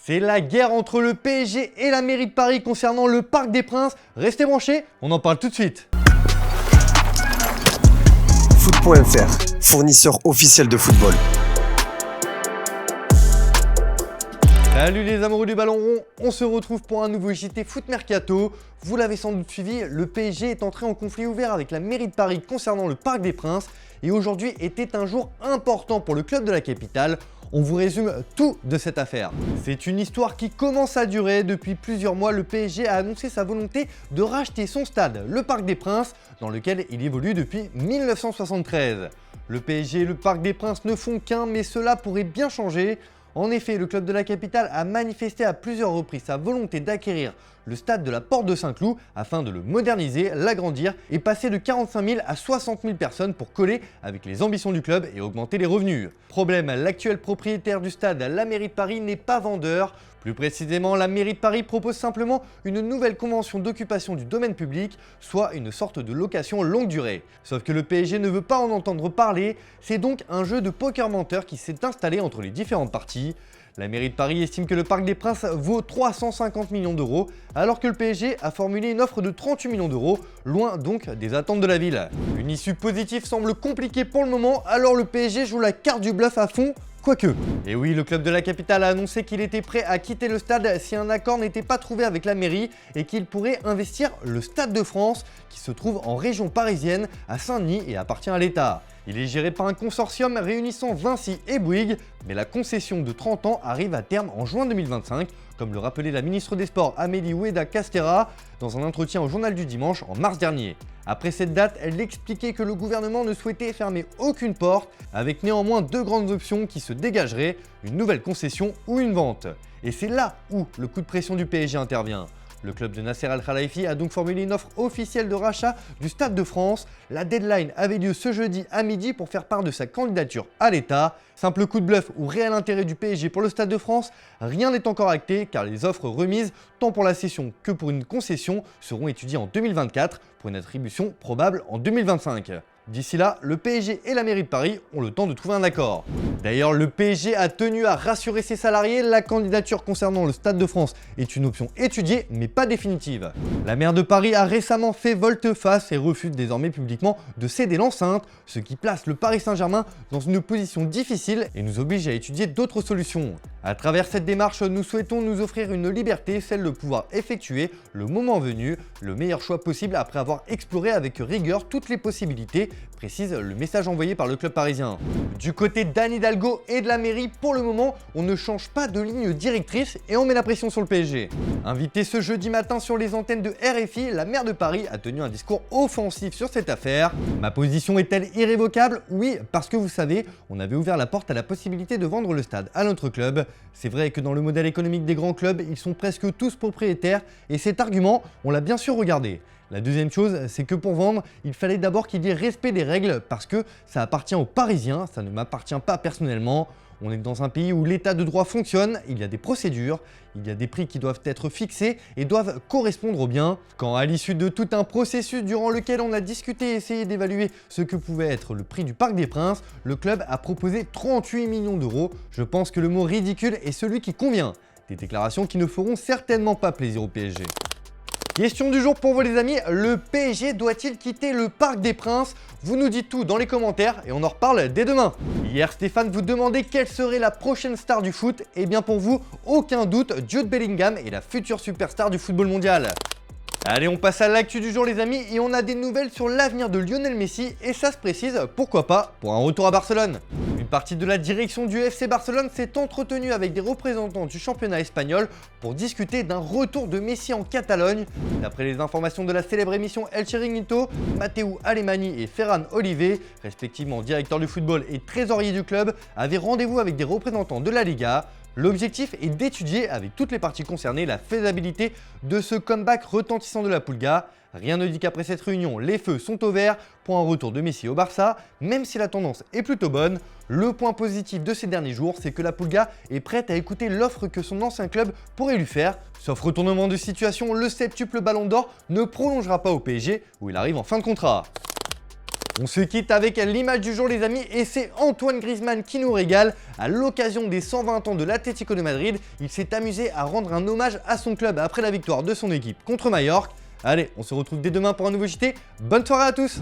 C'est la guerre entre le PSG et la mairie de Paris concernant le Parc des Princes. Restez branchés, on en parle tout de suite. Foot.fr, fournisseur officiel de football. Salut les amoureux du ballon rond, on se retrouve pour un nouveau JT Foot Mercato. Vous l'avez sans doute suivi, le PSG est entré en conflit ouvert avec la mairie de Paris concernant le Parc des Princes et aujourd'hui était un jour important pour le club de la capitale. On vous résume tout de cette affaire. C'est une histoire qui commence à durer. Depuis plusieurs mois, le PSG a annoncé sa volonté de racheter son stade, le Parc des Princes, dans lequel il évolue depuis 1973. Le PSG et le Parc des Princes ne font qu'un, mais cela pourrait bien changer. En effet, le club de la capitale a manifesté à plusieurs reprises sa volonté d'acquérir le stade de la Porte de Saint-Cloud afin de le moderniser, l'agrandir et passer de 45 000 à 60 000 personnes pour coller avec les ambitions du club et augmenter les revenus. Problème, l'actuel propriétaire du stade, la mairie de Paris, n'est pas vendeur. Plus précisément, la mairie de Paris propose simplement une nouvelle convention d'occupation du domaine public, soit une sorte de location longue durée. Sauf que le PSG ne veut pas en entendre parler, c'est donc un jeu de poker menteur qui s'est installé entre les différentes parties. La mairie de Paris estime que le Parc des Princes vaut 350 millions d'euros, alors que le PSG a formulé une offre de 38 millions d'euros, loin donc des attentes de la ville. Une issue positive semble compliquée pour le moment, alors le PSG joue la carte du bluff à fond. Quoique. Et oui, le club de la capitale a annoncé qu'il était prêt à quitter le stade si un accord n'était pas trouvé avec la mairie et qu'il pourrait investir le Stade de France qui se trouve en région parisienne à Saint-Denis et appartient à l'État. Il est géré par un consortium réunissant Vinci et Bouygues, mais la concession de 30 ans arrive à terme en juin 2025, comme le rappelait la ministre des Sports Amélie Oudéa-Castéra dans un entretien au Journal du Dimanche en mars dernier. Après cette date, elle expliquait que le gouvernement ne souhaitait fermer aucune porte, avec néanmoins deux grandes options qui se dégageraient, une nouvelle concession ou une vente. Et c'est là où le coup de pression du PSG intervient. Le club de Nasser Al-Khelaifi a donc formulé une offre officielle de rachat du Stade de France. La deadline avait lieu ce jeudi à midi pour faire part de sa candidature à l'État. Simple coup de bluff ou réel intérêt du PSG pour le Stade de France, rien n'est encore acté car les offres remises, tant pour la cession que pour une concession, seront étudiées en 2024 pour une attribution probable en 2025. D'ici là, le PSG et la mairie de Paris ont le temps de trouver un accord. D'ailleurs, le PSG a tenu à rassurer ses salariés, la candidature concernant le Stade de France est une option étudiée mais pas définitive. La maire de Paris a récemment fait volte-face et refuse désormais publiquement de céder l'enceinte, ce qui place le Paris Saint-Germain dans une position difficile et nous oblige à étudier d'autres solutions. À travers cette démarche, nous souhaitons nous offrir une liberté, celle de pouvoir effectuer, le moment venu, le meilleur choix possible après avoir exploré avec rigueur toutes les possibilités, précise le message envoyé par le club parisien. Du côté d'Anne Hidalgo et de la mairie, pour le moment, on ne change pas de ligne directrice et on met la pression sur le PSG. Invitée ce jeudi matin sur les antennes de RFI, la maire de Paris a tenu un discours offensif sur cette affaire. Ma position est-elle irrévocable? Oui, parce que vous savez, on avait ouvert la porte à la possibilité de vendre le stade à notre club. C'est vrai que dans le modèle économique des grands clubs, ils sont presque tous propriétaires et cet argument, on l'a bien sûr regardé. La deuxième chose, c'est que pour vendre, il fallait d'abord qu'il y ait respect des règles parce que ça appartient aux Parisiens, ça ne m'appartient pas personnellement. On est dans un pays où l'état de droit fonctionne, il y a des procédures, il y a des prix qui doivent être fixés et doivent correspondre aux biens. Quand à l'issue de tout un processus durant lequel on a discuté et essayé d'évaluer ce que pouvait être le prix du Parc des Princes, le club a proposé 38 millions d'euros. Je pense que le mot ridicule est celui qui convient. Des déclarations qui ne feront certainement pas plaisir au PSG. Question du jour pour vous les amis, le PSG doit-il quitter le Parc des Princes? Vous nous dites tout dans les commentaires et on en reparle dès demain. Hier Stéphane vous demandait quelle serait la prochaine star du foot. Et bien pour vous, aucun doute, Jude Bellingham est la future superstar du football mondial. Allez, on passe à l'actu du jour les amis et on a des nouvelles sur l'avenir de Lionel Messi et ça se précise, pourquoi pas, pour un retour à Barcelone. Une partie de la direction du FC Barcelone s'est entretenue avec des représentants du championnat espagnol pour discuter d'un retour de Messi en Catalogne. D'après les informations de la célèbre émission El Chiringuito, Matteo Alemany et Ferran Olivé, respectivement directeur du football et trésorier du club, avaient rendez-vous avec des représentants de la Liga. L'objectif est d'étudier avec toutes les parties concernées la faisabilité de ce comeback retentissant de la Pulga. Rien ne dit qu'après cette réunion, les feux sont au vert pour un retour de Messi au Barça, même si la tendance est plutôt bonne. Le point positif de ces derniers jours, c'est que la Pulga est prête à écouter l'offre que son ancien club pourrait lui faire. Sauf retournement de situation, le septuple Ballon d'Or ne prolongera pas au PSG où il arrive en fin de contrat. On se quitte avec l'image du jour les amis et c'est Antoine Griezmann qui nous régale. À l'occasion des 120 ans de l'Atlético de Madrid, il s'est amusé à rendre un hommage à son club après la victoire de son équipe contre Majorque. Allez, on se retrouve dès demain pour un nouveau JT. Bonne soirée à tous!